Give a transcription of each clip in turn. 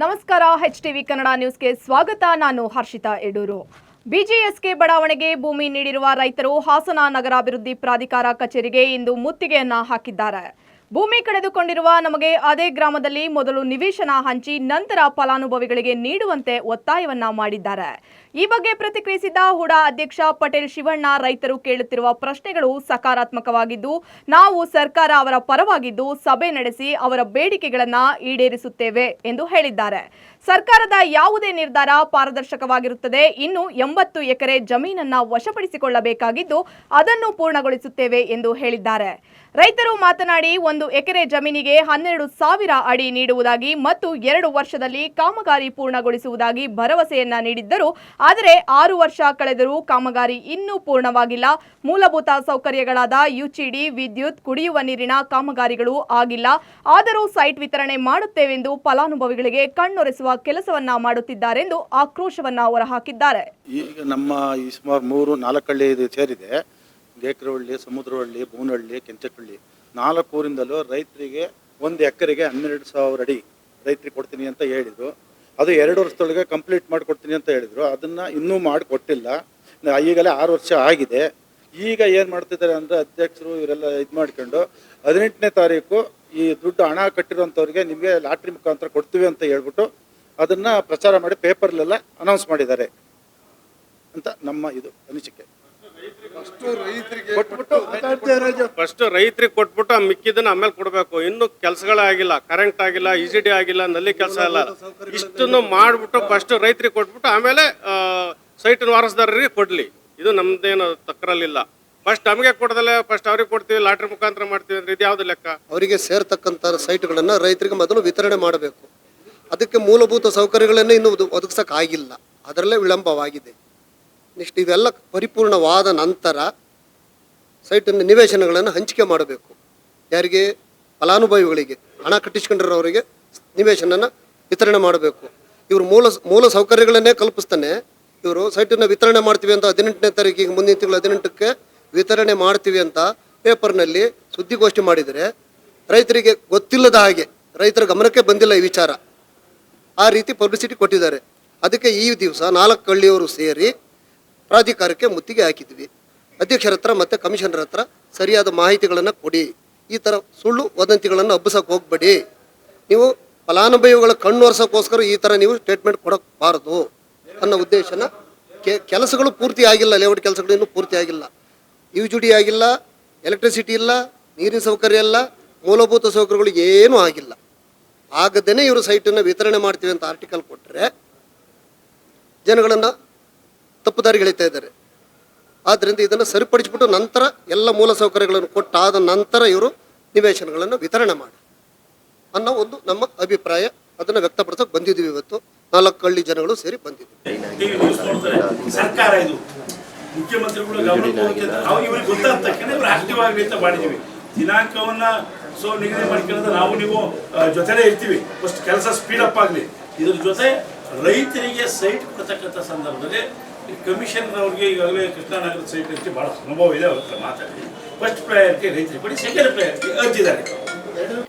ನಮಸ್ಕಾರ, HTV ಕನ್ನಡ ನ್ಯೂಸ್ಗೆ ಸ್ವಾಗತ. ನಾನು ಹರ್ಷಿತಾ ಎಡೂರು. BGSK ಬಡಾವಣೆಗೆ ಭೂಮಿ ನೀಡಿರುವ ರೈತರು ಹಾಸನ ನಗರಾಭಿವೃದ್ಧಿ ಪ್ರಾಧಿಕಾರ ಕಚೇರಿಗೆ ಇಂದು ಮುತ್ತಿಗೆಯನ್ನ ಹಾಕಿದ್ದಾರೆ. ಭೂಮಿ ಕಳೆದುಕೊಂಡಿರುವ ನಮಗೆ ಅದೇ ಗ್ರಾಮದಲ್ಲಿ ಮೊದಲು ನಿವೇಶನ ಹಂಚಿ ನಂತರ ಫಲಾನುಭವಿಗಳಿಗೆ ನೀಡುವಂತೆ ಒತ್ತಾಯವನ್ನ ಮಾಡಿದ್ದಾರೆ. ಈ ಬಗ್ಗೆ ಪ್ರತಿಕ್ರಿಯಿಸಿದ ಹುಡಾ ಅಧ್ಯಕ್ಷ ಪಟೇಲ್ ಶಿವಣ್ಣ, ರೈತರು ಕೇಳುತ್ತಿರುವ ಪ್ರಶ್ನೆಗಳು ಸಕಾರಾತ್ಮಕವಾಗಿದ್ದು ನಾವು ಸರ್ಕಾರ ಅವರ ಪರವಾಗಿದ್ದು ಸಭೆ ನಡೆಸಿ ಅವರ ಬೇಡಿಕೆಗಳನ್ನು ಈಡೇರಿಸುತ್ತೇವೆ ಎಂದು ಹೇಳಿದ್ದಾರೆ. ಸರ್ಕಾರದ ಯಾವುದೇ ನಿರ್ಧಾರ ಪಾರದರ್ಶಕವಾಗಿರುತ್ತದೆ. ಇನ್ನು 80 ಎಕರೆ ಜಮೀನನ್ನ ವಶಪಡಿಸಿಕೊಳ್ಳಬೇಕಾಗಿದ್ದು ಅದನ್ನು ಪೂರ್ಣಗೊಳಿಸುತ್ತೇವೆ ಎಂದು ಹೇಳಿದ್ದಾರೆ. ರೈತರು ಮಾತನಾಡಿ 1 ಎಕರೆ ಜಮೀನಿಗೆ 12,000 ಅಡಿ ನೀಡುವುದಾಗಿ ಮತ್ತು 2 ವರ್ಷದಲ್ಲಿ ಕಾಮಗಾರಿ ಪೂರ್ಣಗೊಳಿಸುವುದಾಗಿ ಭರವಸೆಯನ್ನ ನೀಡಿದ್ದರು. ಆದರೆ 6 ವರ್ಷ ಕಳೆದರೂ ಕಾಮಗಾರಿ ಇನ್ನೂ ಪೂರ್ಣವಾಗಿಲ್ಲ. ಮೂಲಭೂತ ಸೌಕರ್ಯಗಳಾದ UCD, ವಿದ್ಯುತ್, ಕುಡಿಯುವ ನೀರಿನ ಕಾಮಗಾರಿಗಳು ಆಗಿಲ್ಲ. ಆದರೂ ಸೈಟ್ ವಿತರಣೆ ಮಾಡುತ್ತೇವೆಂದು ಫಲಾನುಭವಿಗಳಿಗೆ ಕಣ್ಣೊರೆಸುವ ಕೆಲಸವನ್ನ ಮಾಡುತ್ತಿದ್ದಾರೆಂದು ಆಕ್ರೋಶವನ್ನ ಹೊರಹಾಕಿದ್ದಾರೆ. ಈಗ ನಮ್ಮ ಈ ಸುಮಾರು 3-4 ಹಳ್ಳಿ ಸೇರಿದೆ. ಗೇಕ್ರಹಳ್ಳಿ, ಸಮುದ್ರಹಳ್ಳಿ, ಬೂನಹಳ್ಳಿ, ಕೆಂಚಕಹಳ್ಳಿ 4 ಊರಿಂದಲೂ ರೈತರಿಗೆ 1 ಎಕರೆಗೆ 12,000 ಅಡಿ ರೈತರಿಗೆ ಕೊಡ್ತೀನಿ ಅಂತ ಹೇಳಿದರು. ಅದು 2 ವರ್ಷದೊಳಗೆ ಕಂಪ್ಲೀಟ್ ಮಾಡಿಕೊಡ್ತೀನಿ ಅಂತ ಹೇಳಿದರು. ಅದನ್ನು ಇನ್ನೂ ಮಾಡಿಕೊಟ್ಟಿಲ್ಲ. ಈಗಲೇ 6 ವರ್ಷ ಆಗಿದೆ. ಈಗ ಏನು ಮಾಡ್ತಿದ್ದಾರೆ ಅಂದರೆ ಅಧ್ಯಕ್ಷರು ಇವರೆಲ್ಲ ಇದು ಮಾಡ್ಕೊಂಡು 18ನೇ ತಾರೀಕು ಈ ದುಡ್ಡು ಹಣ ಕಟ್ಟಿರೋಂಥವ್ರಿಗೆ ನಿಮಗೆ ಲಾಟ್ರಿ ಮುಖಾಂತರ ಕೊಡ್ತೀವಿ ಅಂತ ಹೇಳ್ಬಿಟ್ಟು ಅದನ್ನು ಪ್ರಚಾರ ಮಾಡಿ ಪೇಪರ್ಲೆಲ್ಲ ಅನೌನ್ಸ್ ಮಾಡಿದ್ದಾರೆ ಅಂತ ನಮ್ಮ ಇದು ಅನಿಸಿಕೆ. ಫಸ್ಟ್ ರೈತರಿಗೆ ಕೊಟ್ಬಿಟ್ಟು ಮಿಕ್ಕಿದ್ದನ್ನ ಆಮೇಲೆ ಕೊಡಬೇಕು. ಇನ್ನು ಕೆಲಸಗಳೇ ಆಗಿಲ್ಲ, ಕರೆಂಟ್ ಆಗಿಲ್ಲ, ECD ಆಗಿಲ್ಲ, ನಲ್ಲಿ ಕೆಲಸ ಇಲ್ಲ. ಇಷ್ಟನ್ನು ಮಾಡ್ಬಿಟ್ಟು ಫಸ್ಟ್ ರೈತರಿಗೆ ಕೊಟ್ಬಿಟ್ಟು ಆಮೇಲೆ ಸೈಟ್ ವಾರಸದಾರರಿಗೆ ಕೊಡ್ಲಿ. ಇದು ನಮ್ದೇನು ತಕರಲಿಲ್ಲ. ಫಸ್ಟ್ ನಮಗೆ ಕೊಡದಲ್ಲ, ಫಸ್ಟ್ ಅವ್ರಿಗೆ ಕೊಡ್ತೀವಿ, ಲಾಟ್ರಿ ಮುಖಾಂತರ ಮಾಡ್ತೀವಿ ಅಂದ್ರೆ ಇದು ಯಾವ್ದು ಲೆಕ್ಕ? ಅವರಿಗೆ ಸೇರ್ತಕ್ಕಂಥ ಸೈಟ್ಗಳನ್ನು ರೈತರಿಗೆ ಮೊದಲು ವಿತರಣೆ ಮಾಡಬೇಕು. ಅದಕ್ಕೆ ಮೂಲಭೂತ ಸೌಕರ್ಯಗಳನ್ನು ಇನ್ನೂ ಒದಗಿಸೋಕ್ಕಾಗಿಲ್ಲ. ಅದರಲ್ಲೇ ವಿಳಂಬವಾಗಿದೆ. ನೆಕ್ಸ್ಟ್ ಇವೆಲ್ಲ ಪರಿಪೂರ್ಣವಾದ ನಂತರ ಸೈಟಿನ ನಿವೇಶನಗಳನ್ನು ಹಂಚಿಕೆ ಮಾಡಬೇಕು. ಯಾರಿಗೆ? ಫಲಾನುಭವಿಗಳಿಗೆ, ಹಣ ಕಟ್ಟಿಸ್ಕೊಂಡಿರೋರಿಗೆ ನಿವೇಶನನ ವಿತರಣೆ ಮಾಡಬೇಕು. ಇವರು ಮೂಲ ಸೌಕರ್ಯಗಳನ್ನೇ ಕಲ್ಪಿಸ್ತಾನೆ ಇವರು ಸೈಟನ್ನು ವಿತರಣೆ ಮಾಡ್ತೀವಿ ಅಂತ 18ನೇ ತಾರೀಕಿಗೆ ಮುಂದಿನ ತಿಂಗಳು 18ಕ್ಕೆ ವಿತರಣೆ ಮಾಡ್ತೀವಿ ಅಂತ ಪೇಪರ್ನಲ್ಲಿ ಸುದ್ದಿಗೋಷ್ಠಿ ಮಾಡಿದರೆ ರೈತರಿಗೆ ಗೊತ್ತಿಲ್ಲದ ಹಾಗೆ, ರೈತರ ಗಮನಕ್ಕೆ ಬಂದಿಲ್ಲ ಈ ವಿಚಾರ. ಆ ರೀತಿ ಪಬ್ಲಿಸಿಟಿ ಕೊಟ್ಟಿದ್ದಾರೆ. ಅದಕ್ಕೆ ಈ ದಿವಸ 4 ಹಳ್ಳಿಯವರು ಸೇರಿ ಪ್ರಾಧಿಕಾರಕ್ಕೆ ಮುತ್ತಿಗೆ ಹಾಕಿದ್ವಿ. ಅಧ್ಯಕ್ಷರ ಹತ್ರ ಮತ್ತು ಕಮಿಷನರ್ ಹತ್ರ ಸರಿಯಾದ ಮಾಹಿತಿಗಳನ್ನು ಕೊಡಿ. ಈ ಥರ ಸುಳ್ಳು ವದಂತಿಗಳನ್ನು ಹಬ್ಬಿಸೋಕೆ ಹೋಗಬೇಡಿ. ನೀವು ಫಲಾನುಭವಿಗಳ ಕಣ್ಣು ಒರೆಸೋಕ್ಕೋಸ್ಕರ ಈ ಥರ ನೀವು ಸ್ಟೇಟ್ಮೆಂಟ್ ಕೊಡೋಕ್ಬಾರ್ದು ಅನ್ನೋ ಉದ್ದೇಶನ. ಕೆಲಸಗಳು ಪೂರ್ತಿ ಆಗಿಲ್ಲ, ಲೇಔಟ್ ಕೆಲಸಗಳು ಇನ್ನೂ ಪೂರ್ತಿ ಆಗಿಲ್ಲ. UCD ಆಗಿಲ್ಲ, ಎಲೆಕ್ಟ್ರಿಸಿಟಿ ಇಲ್ಲ, ನೀರಿನ ಸೌಕರ್ಯ ಇಲ್ಲ, ಮೂಲಭೂತ ಸೌಕರ್ಯಗಳು ಏನೂ ಆಗಿಲ್ಲ. ಆಗದೇ ಇವರು ಸೈಟನ್ನು ವಿತರಣೆ ಮಾಡ್ತೀವಿ ಅಂತ ಆರ್ಟಿಕಲ್ ಕೊಟ್ಟರೆ ಜನಗಳನ್ನು ತಪ್ಪುದಾರಿಗೆ ಎಳಿತಾ ಇದ್ದಾರೆ. ಆದ್ದರಿಂದ ಇದನ್ನು ಸರಿಪಡಿಸಿಬಿಟ್ಟು ನಂತರ ಎಲ್ಲ ಮೂಲ ಸೌಕರ್ಯಗಳನ್ನು ಕೊಟ್ಟಾದ ನಂತರ ಇವರು ನಿವೇಶನಗಳನ್ನು ವಿತರಣೆ ಮಾಡಿ ಅನ್ನೋ ಒಂದು ನಮ್ಮ ಅಭಿಪ್ರಾಯ. ಅದನ್ನು ವ್ಯಕ್ತಪಡಿಸೋಕೆ ಬಂದಿದ್ದೀವಿ. ಇವತ್ತು 4 ಹಳ್ಳಿ ಜನಗಳು ಸೇರಿ ಬಂದಿದ್ದೀವಿ. ಸರ್ಕಾರ ಇದು ಮುಖ್ಯಮಂತ್ರಿಗಳು ಇವ್ರಿಗೆ ಗೊತ್ತಾದ ತಕ್ಷಣ ಇವರು ಆಕ್ಟಿವ್ ಆಗಲಿ ಅಂತ ಮಾಡಿದ್ದೀವಿ. ದಿನಾಂಕವನ್ನ ನಿಗದಿ ಮಾಡ್ಕೊಳ್ಳೋದು ನಾವು ನೀವು ಜೊತೆಲೇ ಇರ್ತೀವಿ. ಫಸ್ಟ್ ಕೆಲಸ ಸ್ಪೀಡಪ್ ಆಗಲಿ. ಇದ್ರ ಜೊತೆ ರೈತರಿಗೆ ಸೈಟ್ ಕೊಡ್ತಕ್ಕಂಥ ಸಂದರ್ಭದಲ್ಲಿ ಕಮಿಷನರ್ ಅವ್ರಿಗೆ ಈಗಾಗಲೇ ಕೃಷ್ಣಾನಗರದ ಸೈಟ್ ಅಂತ ಭಾಳ ಅನುಭವ ಇದೆ. ಅವ್ರ ಹತ್ರ ಮಾತಾಡಿ ಫಸ್ಟ್ ಪ್ರಯಾರಿಟಿ ರೈತರಿಗೆ ಕೊಡಿ, ಸೆಕೆಂಡ್ ಪ್ರಯಾರಿಟಿ ಅರ್ಜಿದಾರೆ.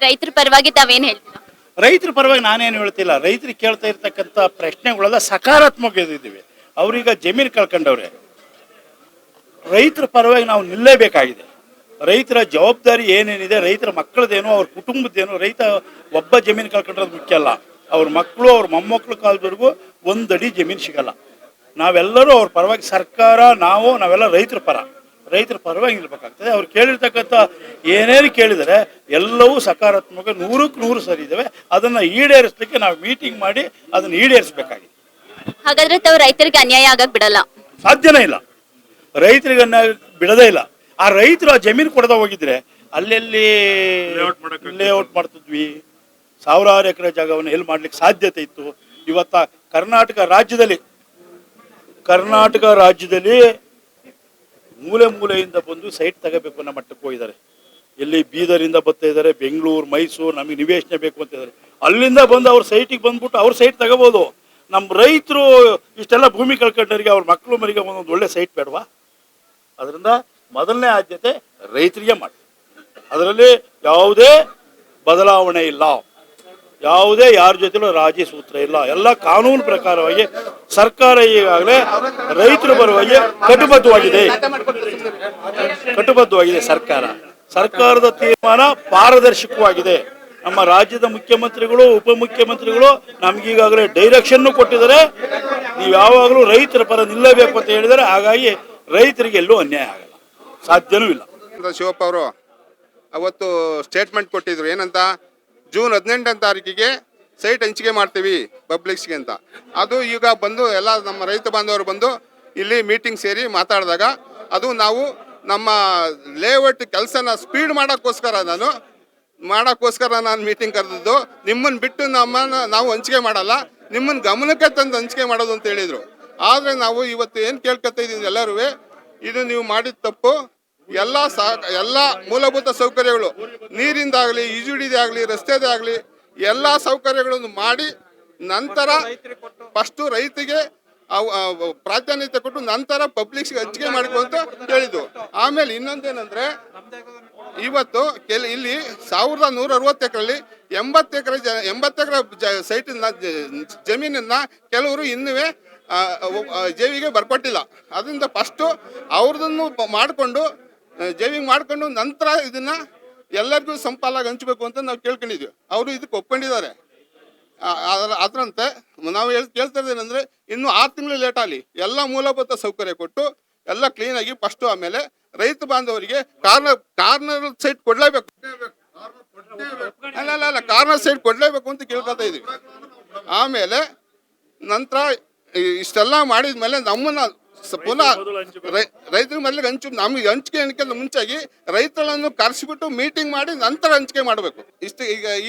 ರೈತರ ಪರವಾಗಿ ತಾವೇನು ಹೇಳ್ತೀರಾ? ರೈತರ ಪರವಾಗಿ ನಾನೇನು ಹೇಳ್ತಿಲ್ಲ. ರೈತರಿಗೆ ಕೇಳ್ತಾ ಇರ್ತಕ್ಕಂಥ ಪ್ರಶ್ನೆಗಳೆಲ್ಲ ಸಕಾರಾತ್ಮಕ ಇದ್ದೀವಿ. ಅವ್ರೀಗ ಜಮೀನು ಕಳ್ಕೊಂಡವ್ರೆ. ರೈತರ ಪರವಾಗಿ ನಾವು ನಿಲ್ಲೇಬೇಕಾಗಿದೆ. ರೈತರ ಜವಾಬ್ದಾರಿ ಏನೇನಿದೆ, ರೈತರ ಮಕ್ಕಳದೇನು, ಅವ್ರ ಕುಟುಂಬದ್ದೇನು. ರೈತ ಒಬ್ಬ ಜಮೀನು ಕಳ್ಕೊಂಡ್ರದ್ದು ಮುಖ್ಯ ಅಲ್ಲ. ಅವ್ರ ಮಕ್ಕಳು, ಅವ್ರ ಮೊಮ್ಮಕ್ಕಳು ಕಾಲದವರೆಗೂ 1 ಅಡಿ ಜಮೀನು ಸಿಗಲ್ಲ. ನಾವೆಲ್ಲರೂ ಅವ್ರ ಪರವಾಗಿ, ಸರ್ಕಾರ, ನಾವೆಲ್ಲ ರೈತರ ಪರವಾಗಿ ನಿಲ್ಬೇಕಾಗ್ತದೆ. ಅವ್ರು ಕೇಳಿರ್ತಕ್ಕಂಥ ಏನೇನು ಕೇಳಿದರೆ ಎಲ್ಲವೂ ಸಕಾರಾತ್ಮಕ 100ಕ್ಕೆ 100 ಸರಿ ಇದ್ದಾವೆ. ಅದನ್ನು ಈಡೇರಿಸಲಿಕ್ಕೆ ನಾವು ಮೀಟಿಂಗ್ ಮಾಡಿ ಅದನ್ನು ಈಡೇರಿಸಬೇಕಾಗಿದೆ. ಹಾಗಾದ್ರೆ ತಾವು ರೈತರಿಗೆ ಅನ್ಯಾಯ ಆಗಕ್ಕೆ ಬಿಡಲ್ಲ? ಸಾಧ್ಯನೇ ಇಲ್ಲ. ರೈತರಿಗೆ ಅನ್ಯಾಯ ಬಿಡದೇ ಇಲ್ಲ. ಆ ರೈತರು ಆ ಜಮೀನು ಕೊಡದ ಹೋಗಿದ್ರೆ ಅಲ್ಲೆಲ್ಲಿ ಲೇಔಟ್ ಮಾಡ್ತಿದ್ವಿ. 1000 ಎಕರೆ ಜಾಗವನ್ನು ಎಲ್ಲಿ ಮಾಡ್ಲಿಕ್ಕೆ ಸಾಧ್ಯತೆ ಇತ್ತು? ಇವತ್ತ ಕರ್ನಾಟಕ ರಾಜ್ಯದಲ್ಲಿ ಮೂಲೆ ಮೂಲೆಯಿಂದ ಬಂದು ಸೈಟ್ ತಗೋಬೇಕು ಅನ್ನೋ ಮಟ್ಟಕ್ಕೆ ಹೋಗಿದ್ದಾರೆ. ಎಲ್ಲಿ ಬೀದರಿಂದ ಬರ್ತಾ ಇದ್ದಾರೆ, ಬೆಂಗಳೂರು, ಮೈಸೂರು, ನಮಗೆ ನಿವೇಶನ ಬೇಕು ಅಂತ ಇದ್ದಾರೆ. ಅಲ್ಲಿಂದ ಬಂದು ಅವ್ರ ಸೈಟಿಗೆ ಬಂದ್ಬಿಟ್ಟು ಅವ್ರ ಸೈಟ್ ತಗೋಬೋದು. ನಮ್ಮ ರೈತರು ಇಷ್ಟೆಲ್ಲ ಭೂಮಿ ಕಳ್ಕೊಂಡವರಿಗೆ ಅವ್ರ ಮಕ್ಕಳು ಮರಿಗೆ ಒಂದೊಂದು ಒಳ್ಳೆ ಸೈಟ್ ಬೇಡವಾ? ಅದರಿಂದ ಮೊದಲನೇ ಆದ್ಯತೆ ರೈತರಿಗೆ ಮಾಡಿ. ಅದರಲ್ಲಿ ಯಾವುದೇ ಬದಲಾವಣೆ ಇಲ್ಲ. ಯಾವುದೇ ಯಾರ ಜೊತೆಲೂ ರಾಜಿ ಸೂತ್ರ ಇಲ್ಲ. ಎಲ್ಲ ಕಾನೂನು ಪ್ರಕಾರವಾಗಿ ಸರ್ಕಾರ ಈಗಾಗಲೇ ರೈತರ ಪರವಾಗಿ ಕಟಿಬದ್ಧವಾಗಿದೆ. ಸರ್ಕಾರದ ತೀರ್ಮಾನ ಪಾರದರ್ಶಕವಾಗಿದೆ. ನಮ್ಮ ರಾಜ್ಯದ ಮುಖ್ಯಮಂತ್ರಿಗಳು, ಉಪಮುಖ್ಯಮಂತ್ರಿಗಳು ನಮಗೀಗಾಗಲೇ ಡೈರೆಕ್ಷನ್ ಕೊಟ್ಟಿದ್ದಾರೆ, ನೀವು ಯಾವಾಗಲೂ ರೈತರ ಪರ ನಿಲ್ಲಬೇಕು ಅಂತ ಹೇಳಿದರೆ. ಹಾಗಾಗಿ ರೈತರಿಗೆ ಎಲ್ಲೂ ಅನ್ಯಾಯ ಆಗಲ್ಲ, ಸಾಧ್ಯನೂ ಇಲ್ಲ. ಶಿವಪ್ಪ ಅವರು ಅವತ್ತು ಸ್ಟೇಟ್ಮೆಂಟ್ ಕೊಟ್ಟಿದ್ರು, ಏನಂತ, ಜೂನ್ 18ನೇ ತಾರೀಕಿಗೆ ಸೈಟ್ ಹಂಚಿಕೆ ಮಾಡ್ತೀವಿ ಪಬ್ಲಿಕ್ಸ್ಗೆ ಅಂತ. ಅದು ಈಗ ಬಂದು ಎಲ್ಲ ನಮ್ಮ ರೈತ ಬಾಂಧವರು ಬಂದು ಇಲ್ಲಿ ಮೀಟಿಂಗ್ ಸೇರಿ ಮಾತಾಡಿದಾಗ ಅದು ನಾವು ನಮ್ಮ ಲೇಔಟ್ ಕೆಲಸನ ಸ್ಪೀಡ್ ಮಾಡೋಕ್ಕೋಸ್ಕರ ನಾನು ಮೀಟಿಂಗ್ ಕರೆದಿದ್ದು. ನಿಮ್ಮನ್ನು ಬಿಟ್ಟು ನಾವು ಹಂಚಿಕೆ ಮಾಡಲ್ಲ, ನಿಮ್ಮನ್ನು ಗಮನಕ್ಕೆ ತಂದು ಹಂಚಿಕೆ ಮಾಡೋದು ಅಂತ ಹೇಳಿದರು. ಆದರೆ ನಾವು ಇವತ್ತು ಏನು ಕೇಳ್ಕೊತಾ ಇದ್ದೀವಿ ಎಲ್ಲರೂ, ಇದು ನೀವು ಮಾಡಿದ ತಪ್ಪು. ಎಲ್ಲ ಮೂಲಭೂತ ಸೌಕರ್ಯಗಳು, ನೀರಿಂದಾಗಲಿ, ಈಜುಡಿದೇ ಆಗಲಿ, ರಸ್ತೆದೇ ಆಗಲಿ, ಎಲ್ಲ ಸೌಕರ್ಯಗಳನ್ನು ಮಾಡಿ ನಂತರ ಫಸ್ಟು ರೈತಿಗೆ ಪ್ರಾಧಾನ್ಯತೆ ಕೊಟ್ಟು ನಂತರ ಪಬ್ಲಿಕ್ಸ್ಗೆ ಹಂಚಿಕೆ ಮಾಡಿಕೊ ಅಂತ ಹೇಳಿದ್ದು. ಆಮೇಲೆ ಇನ್ನೊಂದೇನೆಂದರೆ, ಇವತ್ತು ಇಲ್ಲಿ 1160 ಎಕರೆಯಲ್ಲಿ 80 ಎಕರೆ ಸೈಟಿನ ಜಮೀನನ್ನು ಕೆಲವರು ಇನ್ನೂ ಜೇವಿಗೆ ಬರ್ಕೊಟ್ಟಿಲ್ಲ. ಅದರಿಂದ ಫಸ್ಟು ಅವ್ರದನ್ನು ಮಾಡಿಕೊಂಡು ಜೇವಿಂಗ್ ಮಾಡ್ಕೊಂಡು ನಂತರ ಇದನ್ನು ಎಲ್ಲರಿಗೂ ಸಂಪಾಲಾಗಿ ಹಂಚಬೇಕು ಅಂತ ನಾವು ಕೇಳ್ಕೊಂಡಿದ್ವಿ. ಅವರು ಇದಕ್ಕೆ ಒಪ್ಕೊಂಡಿದ್ದಾರೆ. ಅದರಂತೆ ನಾವು ಕೇಳ್ತಾ ಇದ್ದೇನೆಂದರೆ, ಇನ್ನು 6 ತಿಂಗಳು ಲೇಟ್ ಆಗಲಿ, ಎಲ್ಲ ಮೂಲಭೂತ ಸೌಕರ್ಯ ಕೊಟ್ಟು ಎಲ್ಲ ಕ್ಲೀನಾಗಿ ಫಸ್ಟು, ಆಮೇಲೆ ರೈತ ಬಾಂಧವರಿಗೆ ಕಾರ್ನರ್ ಸೈಟ್ ಕೊಡಲೇಬೇಕು. ಅಲ್ಲ ಕಾರ್ನರ್ ಸೈಟ್ ಕೊಡಲೇಬೇಕು ಅಂತ ಕೇಳ್ಕೊತಾ ಇದ್ವಿ. ಆಮೇಲೆ ನಂತರ ಇಷ್ಟೆಲ್ಲ ಮಾಡಿದ ಮೇಲೆ ನಮ್ಮನ್ನು ಪುನಃ ರೈತರ ಮೊದಲಿಗೆ ನಮಗೆ ಹಂಚಿಕೆ ಮುಂಚಾಗಿ ರೈತರನ್ನು ಕರೆಸಿಬಿಟ್ಟು ಮೀಟಿಂಗ್ ಮಾಡಿ ನಂತರ ಹಂಚಿಕೆ ಮಾಡಬೇಕು.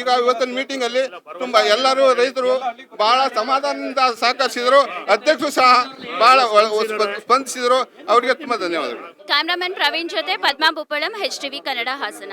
ಈಗ ಇವತ್ತಿನ ಮೀಟಿಂಗಲ್ಲಿ ತುಂಬ ಎಲ್ಲರೂ ರೈತರು ಬಹಳ ಸಮಾಧಾನದಿಂದ ಸಹಕರಿಸಿದರು. ಅಧ್ಯಕ್ಷರು ಸಹ ಬಹಳ ಸ್ಪಂದಿಸಿದರು. ಅವರಿಗೆ ತುಂಬ ಧನ್ಯವಾದಗಳು. ಕ್ಯಾಮ್ರಾಮನ್ ಪ್ರವೀಣ್ ಜೊತೆ ಪದ್ಮಾ ಬುಪ್ಪಳಂ, HTV ಕನ್ನಡ, ಹಾಸನ.